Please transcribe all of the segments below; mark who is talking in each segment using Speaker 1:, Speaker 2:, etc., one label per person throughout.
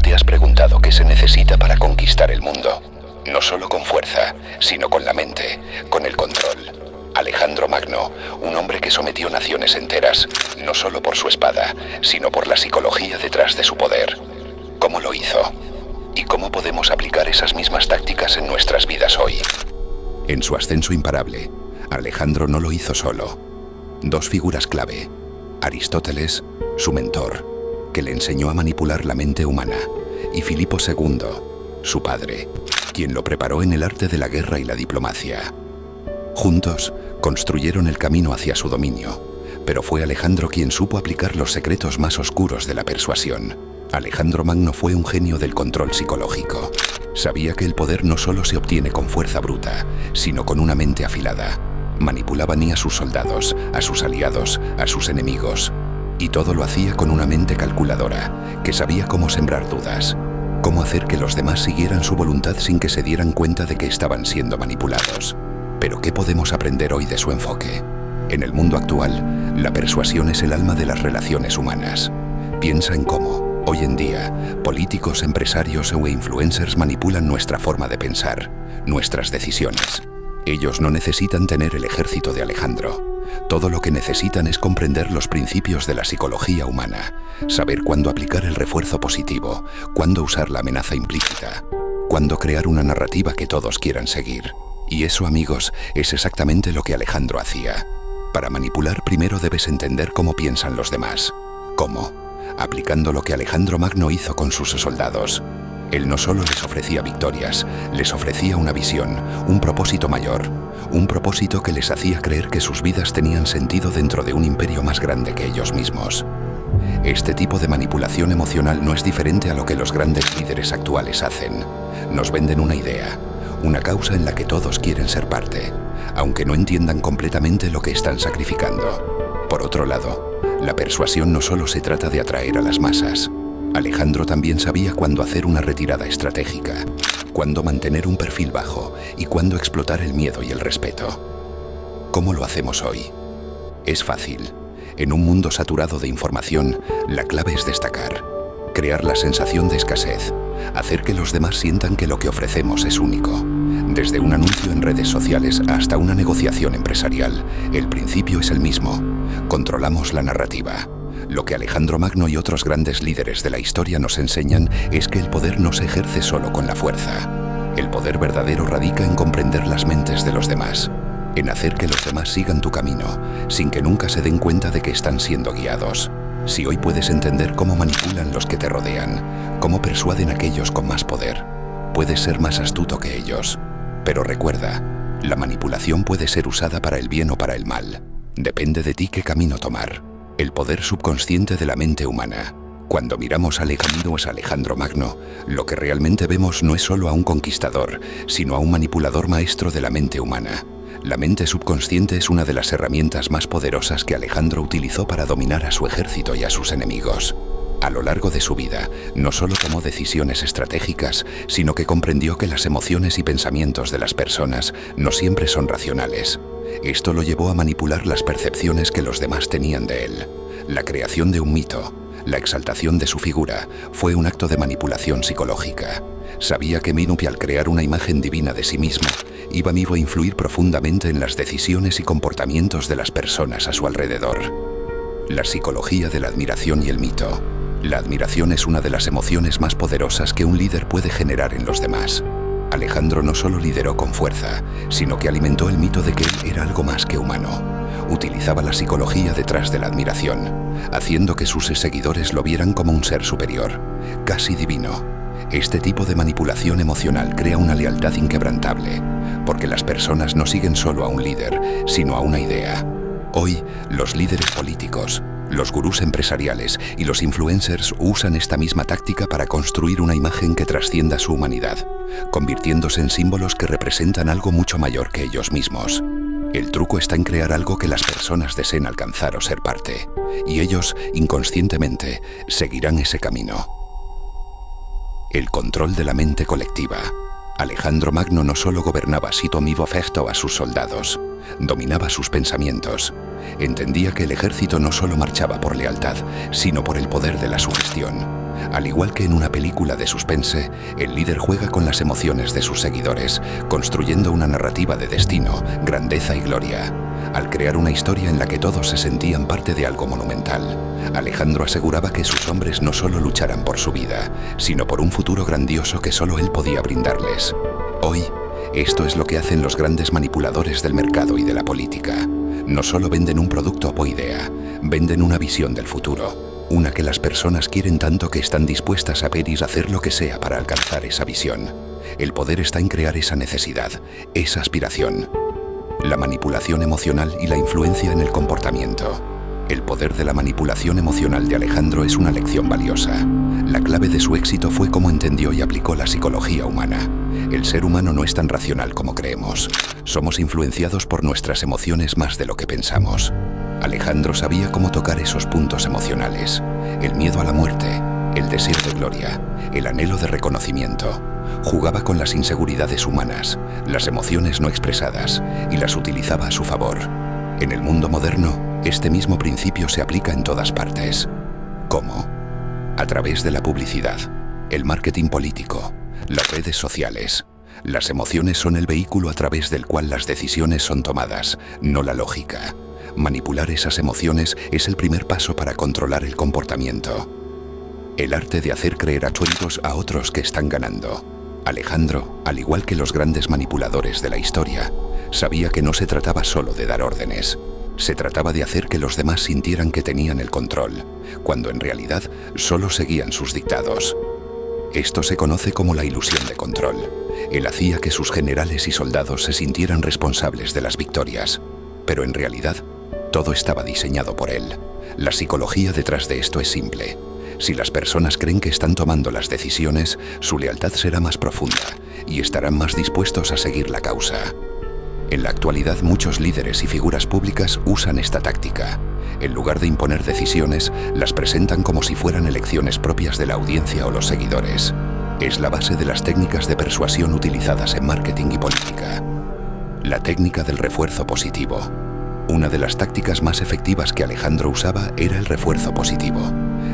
Speaker 1: vez te has preguntado qué se necesita para conquistar el mundo? No solo con fuerza, sino con la mente, con el control. Alejandro Magno, un hombre que sometió naciones enteras, no solo por su espada, sino por la psicología detrás de su poder. ¿Cómo lo hizo? ¿Y cómo podemos aplicar esas mismas tácticas en nuestras vidas hoy? En su ascenso imparable, Alejandro no lo hizo solo. Dos figuras clave: Aristóteles, su mentor, que le enseñó a manipular la mente humana, y Filipo II, su padre, quien lo preparó en el arte de la guerra y la diplomacia. Juntos, construyeron el camino hacia su dominio, pero fue Alejandro quien supo aplicar los secretos más oscuros de la persuasión. Alejandro Magno fue un genio del control psicológico. Sabía que el poder no solo se obtiene con fuerza bruta, sino con una mente afilada. Manipulaba ni a sus soldados, a sus aliados, a sus enemigos. Y todo lo hacía con una mente calculadora, que sabía cómo sembrar dudas, cómo hacer que los demás siguieran su voluntad sin que se dieran cuenta de que estaban siendo manipulados. Pero ¿qué podemos aprender hoy de su enfoque? En el mundo actual, la persuasión es el alma de las relaciones humanas. Piensa en cómo, hoy en día, políticos, empresarios o influencers manipulan nuestra forma de pensar, nuestras decisiones. Ellos no necesitan tener el ejército de Alejandro. Todo lo que necesitan es comprender los principios de la psicología humana, saber cuándo aplicar el refuerzo positivo, cuándo usar la amenaza implícita, cuándo crear una narrativa que todos quieran seguir. Y eso, amigos, es exactamente lo que Alejandro hacía. Para manipular, primero debes entender cómo piensan los demás. ¿Cómo? Aplicando lo que Alejandro Magno hizo con sus soldados. Él no solo les ofrecía victorias, les ofrecía una visión, un propósito mayor, un propósito que les hacía creer que sus vidas tenían sentido dentro de un imperio más grande que ellos mismos. Este tipo de manipulación emocional no es diferente a lo que los grandes líderes actuales hacen. Nos venden una idea, una causa en la que todos quieren ser parte, aunque no entiendan completamente lo que están sacrificando. Por otro lado, la persuasión no solo se trata de atraer a las masas. Alejandro también sabía cuándo hacer una retirada estratégica, cuándo mantener un perfil bajo y cuándo explotar el miedo y el respeto. ¿Cómo lo hacemos hoy? Es fácil. En un mundo saturado de información, la clave es destacar, crear la sensación de escasez, hacer que los demás sientan que lo que ofrecemos es único. Desde un anuncio en redes sociales hasta una negociación empresarial, el principio es el mismo. Controlamos la narrativa. Lo que Alejandro Magno y otros grandes líderes de la historia nos enseñan es que el poder no se ejerce solo con la fuerza. El poder verdadero radica en comprender las mentes de los demás, en hacer que los demás sigan tu camino, sin que nunca se den cuenta de que están siendo guiados. Si hoy puedes entender cómo manipulan los que te rodean, cómo persuaden a aquellos con más poder, puedes ser más astuto que ellos. Pero recuerda, la manipulación puede ser usada para el bien o para el mal. Depende de ti qué camino tomar. El poder subconsciente de la mente humana. Cuando miramos a Alejandro Magno, lo que realmente vemos no es solo a un conquistador, sino a un manipulador maestro de la mente humana. La mente subconsciente es una de las herramientas más poderosas que Alejandro utilizó para dominar a su ejército y a sus enemigos. A lo largo de su vida, no solo tomó decisiones estratégicas, sino que comprendió que las emociones y pensamientos de las personas no siempre son racionales. Esto lo llevó a manipular las percepciones que los demás tenían de él. La creación de un mito, la exaltación de su figura, fue un acto de manipulación psicológica. Sabía que Minupi, al crear una imagen divina de sí mismo, iba a influir profundamente en las decisiones y comportamientos de las personas a su alrededor. La psicología de la admiración y el mito. La admiración es una de las emociones más poderosas que un líder puede generar en los demás. Alejandro no solo lideró con fuerza, sino que alimentó el mito de que él era algo más que humano. Utilizaba la psicología detrás de la admiración, haciendo que sus seguidores lo vieran como un ser superior, casi divino. Este tipo de manipulación emocional crea una lealtad inquebrantable, porque las personas no siguen solo a un líder, sino a una idea. Hoy, los líderes políticos, los gurús empresariales y los influencers usan esta misma táctica para construir una imagen que trascienda su humanidad, convirtiéndose en símbolos que representan algo mucho mayor que ellos mismos. El truco está en crear algo que las personas deseen alcanzar o ser parte, y ellos, inconscientemente, seguirán ese camino. El control de la mente colectiva. Alejandro Magno no solo gobernaba sito vivo afecto a sus soldados, dominaba sus pensamientos. Entendía que el ejército no solo marchaba por lealtad, sino por el poder de la sugestión. Al igual que en una película de suspense, el líder juega con las emociones de sus seguidores, construyendo una narrativa de destino, grandeza y gloria. Al crear una historia en la que todos se sentían parte de algo monumental, Alejandro aseguraba que sus hombres no solo lucharan por su vida, sino por un futuro grandioso que solo él podía brindarles. Hoy, esto es lo que hacen los grandes manipuladores del mercado y de la política. No solo venden un producto o idea, venden una visión del futuro, una que las personas quieren tanto que están dispuestas a ver y hacer lo que sea para alcanzar esa visión. El poder está en crear esa necesidad, esa aspiración. La manipulación emocional y la influencia en el comportamiento. El poder de la manipulación emocional de Alejandro es una lección valiosa. La clave de su éxito fue cómo entendió y aplicó la psicología humana. El ser humano no es tan racional como creemos. Somos influenciados por nuestras emociones más de lo que pensamos. Alejandro sabía cómo tocar esos puntos emocionales. El miedo a la muerte, el deseo de gloria, el anhelo de reconocimiento. Jugaba con las inseguridades humanas, las emociones no expresadas, y las utilizaba a su favor. En el mundo moderno, este mismo principio se aplica en todas partes. ¿Cómo? A través de la publicidad, el marketing político, las redes sociales. Las emociones son el vehículo a través del cual las decisiones son tomadas, no la lógica. Manipular esas emociones es el primer paso para controlar el comportamiento. El arte de hacer creer a choritos a otros que están ganando. Alejandro, al igual que los grandes manipuladores de la historia, sabía que no se trataba solo de dar órdenes. Se trataba de hacer que los demás sintieran que tenían el control, cuando en realidad solo seguían sus dictados. Esto se conoce como la ilusión de control. Él hacía que sus generales y soldados se sintieran responsables de las victorias, pero en realidad todo estaba diseñado por él. La psicología detrás de esto es simple. Si las personas creen que están tomando las decisiones, su lealtad será más profunda y estarán más dispuestos a seguir la causa. En la actualidad, muchos líderes y figuras públicas usan esta táctica. En lugar de imponer decisiones, las presentan como si fueran elecciones propias de la audiencia o los seguidores. Es la base de las técnicas de persuasión utilizadas en marketing y política. La técnica del refuerzo positivo. Una de las tácticas más efectivas que Alejandro usaba era el refuerzo positivo.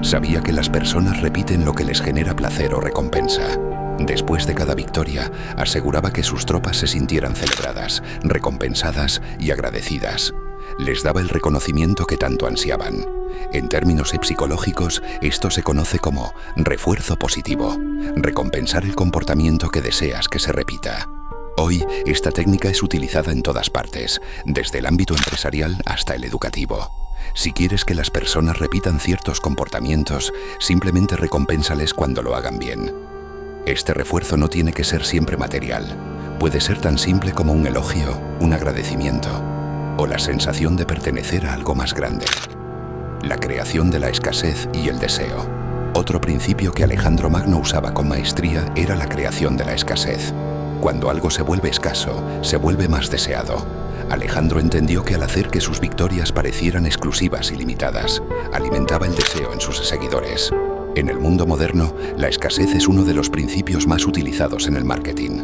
Speaker 1: Sabía que las personas repiten lo que les genera placer o recompensa. Después de cada victoria, aseguraba que sus tropas se sintieran celebradas, recompensadas y agradecidas. Les daba el reconocimiento que tanto ansiaban. En términos psicológicos, esto se conoce como refuerzo positivo, recompensar el comportamiento que deseas que se repita. Hoy, esta técnica es utilizada en todas partes, desde el ámbito empresarial hasta el educativo. Si quieres que las personas repitan ciertos comportamientos, simplemente recompénsales cuando lo hagan bien. Este refuerzo no tiene que ser siempre material. Puede ser tan simple como un elogio, un agradecimiento, o la sensación de pertenecer a algo más grande. La creación de la escasez y el deseo. Otro principio que Alejandro Magno usaba con maestría era la creación de la escasez. Cuando algo se vuelve escaso, se vuelve más deseado. Alejandro entendió que al hacer que sus victorias parecieran exclusivas y limitadas, alimentaba el deseo en sus seguidores. En el mundo moderno, la escasez es uno de los principios más utilizados en el marketing.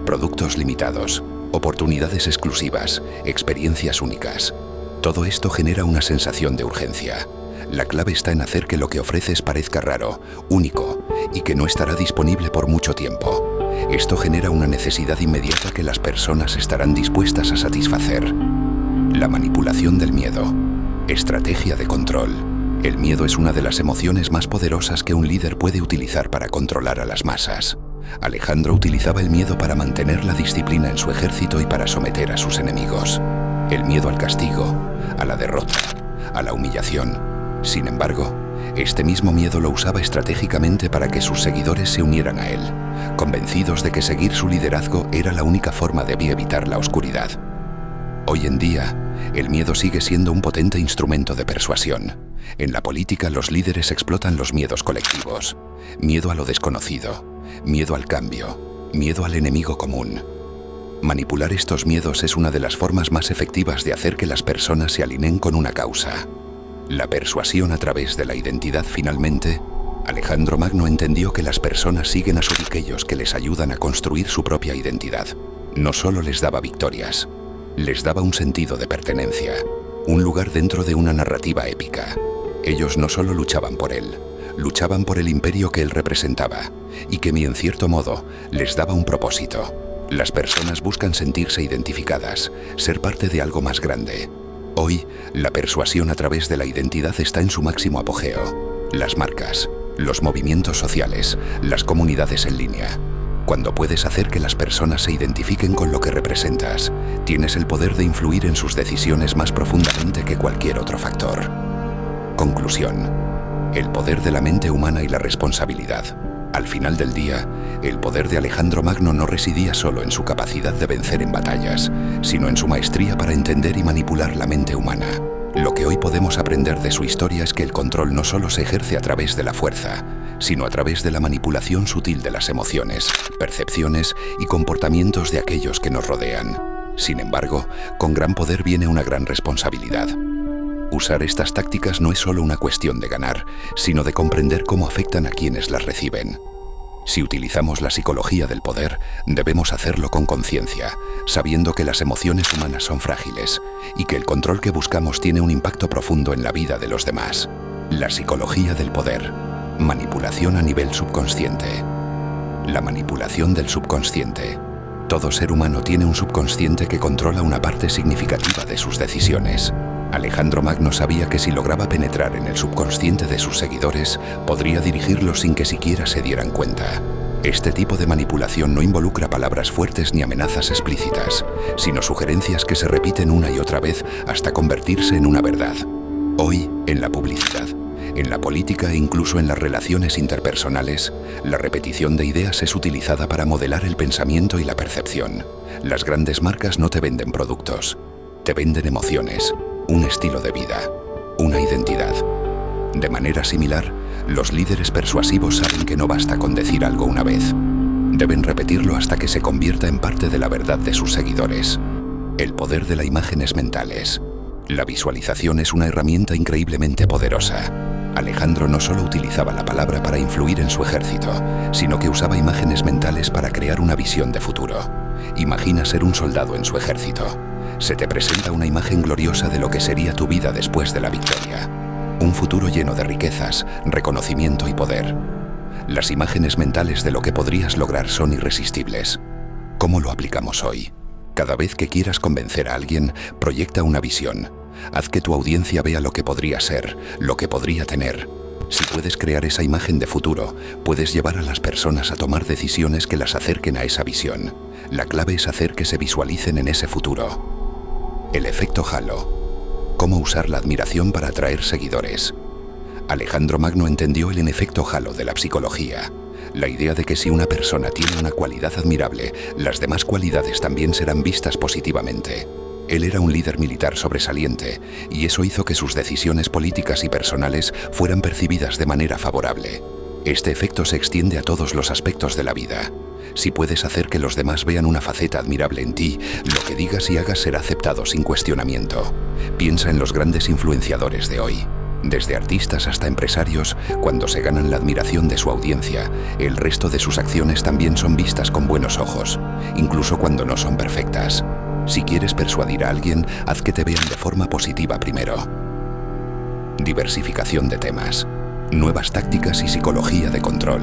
Speaker 1: Productos limitados, oportunidades exclusivas, experiencias únicas. Todo esto genera una sensación de urgencia. La clave está en hacer que lo que ofreces parezca raro, único y que no estará disponible por mucho tiempo. Esto genera una necesidad inmediata que las personas estarán dispuestas a satisfacer. La manipulación del miedo. Estrategia de control. El miedo es una de las emociones más poderosas que un líder puede utilizar para controlar a las masas. Alejandro utilizaba el miedo para mantener la disciplina en su ejército y para someter a sus enemigos. El miedo al castigo, a la derrota, a la humillación. Sin embargo, este mismo miedo lo usaba estratégicamente para que sus seguidores se unieran a él, convencidos de que seguir su liderazgo era la única forma de evitar la oscuridad. Hoy en día, el miedo sigue siendo un potente instrumento de persuasión. En la política, los líderes explotan los miedos colectivos. Miedo a lo desconocido, miedo al cambio, miedo al enemigo común. Manipular estos miedos es una de las formas más efectivas de hacer que las personas se alineen con una causa. La persuasión a través de la identidad. Finalmente, Alejandro Magno entendió que las personas siguen a aquellos que les ayudan a construir su propia identidad. No solo les daba victorias, les daba un sentido de pertenencia, un lugar dentro de una narrativa épica. Ellos no solo luchaban por él, luchaban por el imperio que él representaba y que en cierto modo les daba un propósito. Las personas buscan sentirse identificadas, ser parte de algo más grande. Hoy, la persuasión a través de la identidad está en su máximo apogeo. Las marcas, los movimientos sociales, las comunidades en línea. Cuando puedes hacer que las personas se identifiquen con lo que representas, tienes el poder de influir en sus decisiones más profundamente que cualquier otro factor. Conclusión: el poder de la mente humana y la responsabilidad. Al final del día, el poder de Alejandro Magno no residía solo en su capacidad de vencer en batallas, sino en su maestría para entender y manipular la mente humana. Lo que hoy podemos aprender de su historia es que el control no solo se ejerce a través de la fuerza, sino a través de la manipulación sutil de las emociones, percepciones y comportamientos de aquellos que nos rodean. Sin embargo, con gran poder viene una gran responsabilidad. Usar estas tácticas no es solo una cuestión de ganar, sino de comprender cómo afectan a quienes las reciben. Si utilizamos la psicología del poder, debemos hacerlo con conciencia, sabiendo que las emociones humanas son frágiles y que el control que buscamos tiene un impacto profundo en la vida de los demás. La psicología del poder. Manipulación a nivel subconsciente. La manipulación del subconsciente. Todo ser humano tiene un subconsciente que controla una parte significativa de sus decisiones. Alejandro Magno sabía que si lograba penetrar en el subconsciente de sus seguidores, podría dirigirlos sin que siquiera se dieran cuenta. Este tipo de manipulación no involucra palabras fuertes ni amenazas explícitas, sino sugerencias que se repiten una y otra vez hasta convertirse en una verdad. Hoy, en la publicidad, en la política e incluso en las relaciones interpersonales, la repetición de ideas es utilizada para modelar el pensamiento y la percepción. Las grandes marcas no te venden productos, te venden emociones, un estilo de vida, una identidad. De manera similar, los líderes persuasivos saben que no basta con decir algo una vez. Deben repetirlo hasta que se convierta en parte de la verdad de sus seguidores. El poder de las imágenes mentales. La visualización es una herramienta increíblemente poderosa. Alejandro no solo utilizaba la palabra para influir en su ejército, sino que usaba imágenes mentales para crear una visión de futuro. Imagina ser un soldado en su ejército. Se te presenta una imagen gloriosa de lo que sería tu vida después de la victoria. Un futuro lleno de riquezas, reconocimiento y poder. Las imágenes mentales de lo que podrías lograr son irresistibles. ¿Cómo lo aplicamos hoy? Cada vez que quieras convencer a alguien, proyecta una visión. Haz que tu audiencia vea lo que podría ser, lo que podría tener. Si puedes crear esa imagen de futuro, puedes llevar a las personas a tomar decisiones que las acerquen a esa visión. La clave es hacer que se visualicen en ese futuro. El efecto halo. ¿Cómo usar la admiración para atraer seguidores? Alejandro Magno entendió el efecto halo de la psicología. La idea de que si una persona tiene una cualidad admirable, las demás cualidades también serán vistas positivamente. Él era un líder militar sobresaliente, y eso hizo que sus decisiones políticas y personales fueran percibidas de manera favorable. Este efecto se extiende a todos los aspectos de la vida. Si puedes hacer que los demás vean una faceta admirable en ti, lo que digas y hagas será aceptado sin cuestionamiento. Piensa en los grandes influenciadores de hoy. Desde artistas hasta empresarios, cuando se ganan la admiración de su audiencia, el resto de sus acciones también son vistas con buenos ojos, incluso cuando no son perfectas. Si quieres persuadir a alguien, haz que te vean de forma positiva primero. Diversificación de temas. Nuevas tácticas y psicología de control.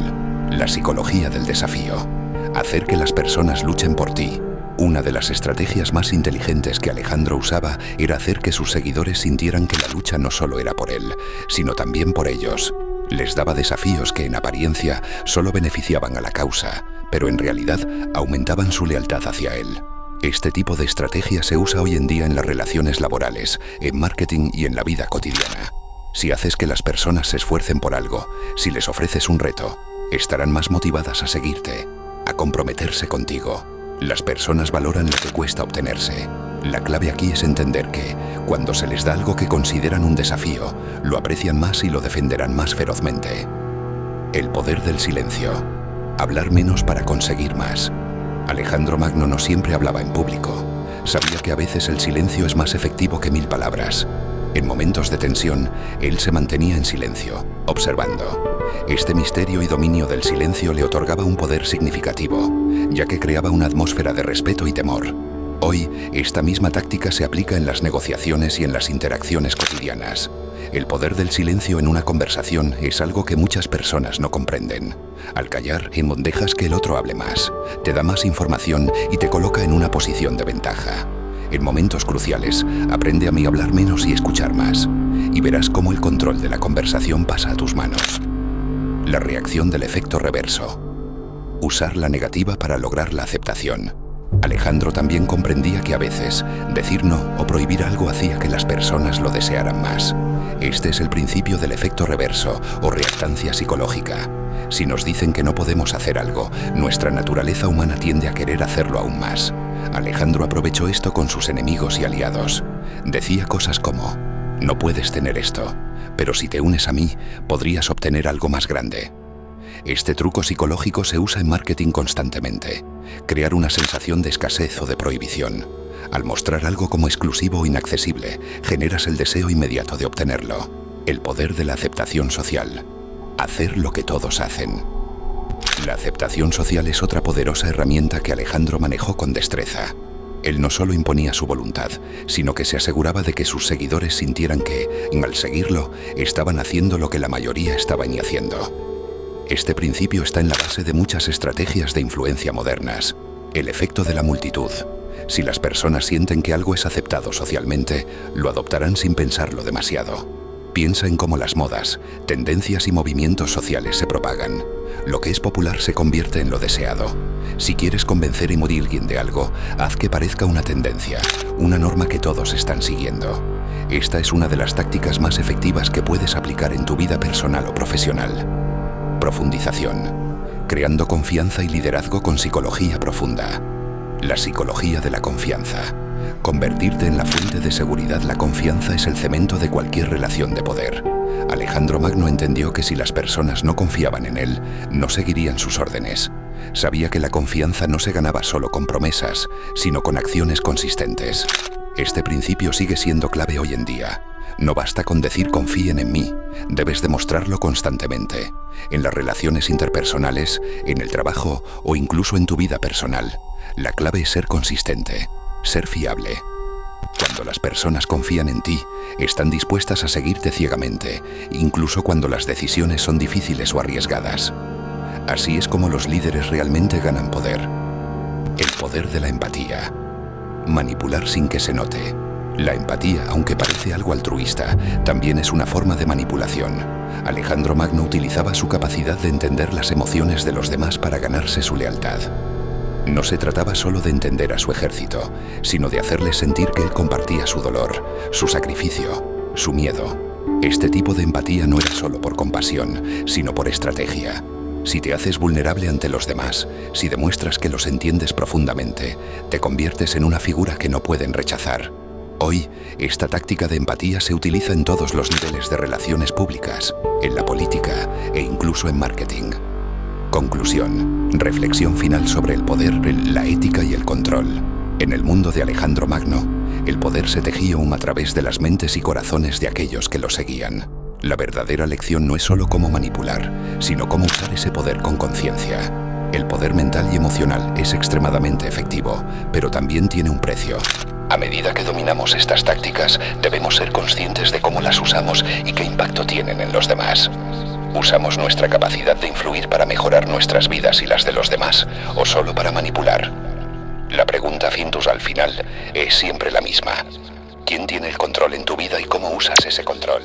Speaker 1: La psicología del desafío. Hacer que las personas luchen por ti. Una de las estrategias más inteligentes que Alejandro usaba era hacer que sus seguidores sintieran que la lucha no solo era por él, sino también por ellos. Les daba desafíos que en apariencia solo beneficiaban a la causa, pero en realidad aumentaban su lealtad hacia él. Este tipo de estrategia se usa hoy en día en las relaciones laborales, en marketing y en la vida cotidiana. Si haces que las personas se esfuercen por algo, si les ofreces un reto, estarán más motivadas a seguirte, a comprometerse contigo. Las personas valoran lo que cuesta obtenerse. La clave aquí es entender que, cuando se les da algo que consideran un desafío, lo aprecian más y lo defenderán más ferozmente. El poder del silencio. Hablar menos para conseguir más. Alejandro Magno no siempre hablaba en público. Sabía que a veces el silencio es más efectivo que 1000 palabras. En momentos de tensión, él se mantenía en silencio, observando. Este misterio y dominio del silencio le otorgaba un poder significativo, ya que creaba una atmósfera de respeto y temor. Hoy, esta misma táctica se aplica en las negociaciones y en las interacciones cotidianas. El poder del silencio en una conversación es algo que muchas personas no comprenden. Al callar, dejas que el otro hable más, te da más información y te coloca en una posición de ventaja. En momentos cruciales, aprende a hablar menos y escuchar más, y verás cómo el control de la conversación pasa a tus manos. La reacción del efecto reverso. Usar la negativa para lograr la aceptación. Alejandro también comprendía que a veces decir no o prohibir algo hacía que las personas lo desearan más. Este es el principio del efecto reverso o reactancia psicológica. Si nos dicen que no podemos hacer algo, nuestra naturaleza humana tiende a querer hacerlo aún más. Alejandro aprovechó esto con sus enemigos y aliados. Decía cosas como: no puedes tener esto, pero si te unes a mí, podrías obtener algo más grande. Este truco psicológico se usa en marketing constantemente. Crear una sensación de escasez o de prohibición. Al mostrar algo como exclusivo o inaccesible, generas el deseo inmediato de obtenerlo. El poder de la aceptación social. Hacer lo que todos hacen. La aceptación social es otra poderosa herramienta que Alejandro manejó con destreza. Él no solo imponía su voluntad, sino que se aseguraba de que sus seguidores sintieran que, al seguirlo, estaban haciendo lo que la mayoría estaba haciendo. Este principio está en la base de muchas estrategias de influencia modernas. El efecto de la multitud. Si las personas sienten que algo es aceptado socialmente, lo adoptarán sin pensarlo demasiado. Piensa en cómo las modas, tendencias y movimientos sociales se propagan. Lo que es popular se convierte en lo deseado. Si quieres convencer a alguien de algo, haz que parezca una tendencia, una norma que todos están siguiendo. Esta es una de las tácticas más efectivas que puedes aplicar en tu vida personal o profesional. Profundización. Creando confianza y liderazgo con psicología profunda. La psicología de la confianza. Convertirte en la fuente de seguridad. La confianza es el cemento de cualquier relación de poder. Alejandro Magno entendió que si las personas no confiaban en él, no seguirían sus órdenes. Sabía que la confianza no se ganaba solo con promesas, sino con acciones consistentes. Este principio sigue siendo clave hoy en día. No basta con decir confíen en mí, debes demostrarlo constantemente. En las relaciones interpersonales, en el trabajo o incluso en tu vida personal. La clave es ser consistente, ser fiable. Cuando las personas confían en ti, están dispuestas a seguirte ciegamente, incluso cuando las decisiones son difíciles o arriesgadas. Así es como los líderes realmente ganan poder. El poder de la empatía. Manipular sin que se note. La empatía, aunque parece algo altruista, también es una forma de manipulación. Alejandro Magno utilizaba su capacidad de entender las emociones de los demás para ganarse su lealtad. No se trataba solo de entender a su ejército, sino de hacerles sentir que él compartía su dolor, su sacrificio, su miedo. Este tipo de empatía no era solo por compasión, sino por estrategia. Si te haces vulnerable ante los demás, si demuestras que los entiendes profundamente, te conviertes en una figura que no pueden rechazar. Hoy, esta táctica de empatía se utiliza en todos los niveles de relaciones públicas, en la política e incluso en marketing. Conclusión. Reflexión final sobre el poder, la ética y el control. En el mundo de Alejandro Magno, el poder se tejía a través de las mentes y corazones de aquellos que lo seguían. La verdadera lección no es solo cómo manipular, sino cómo usar ese poder con conciencia. El poder mental y emocional es extremadamente efectivo, pero también tiene un precio. A medida que dominamos estas tácticas, debemos ser conscientes de cómo las usamos y qué impacto tienen en los demás. ¿Usamos nuestra capacidad de influir para mejorar nuestras vidas y las de los demás, o solo para manipular? La pregunta al final es siempre la misma. ¿Quién tiene el control en tu vida y cómo usas ese control?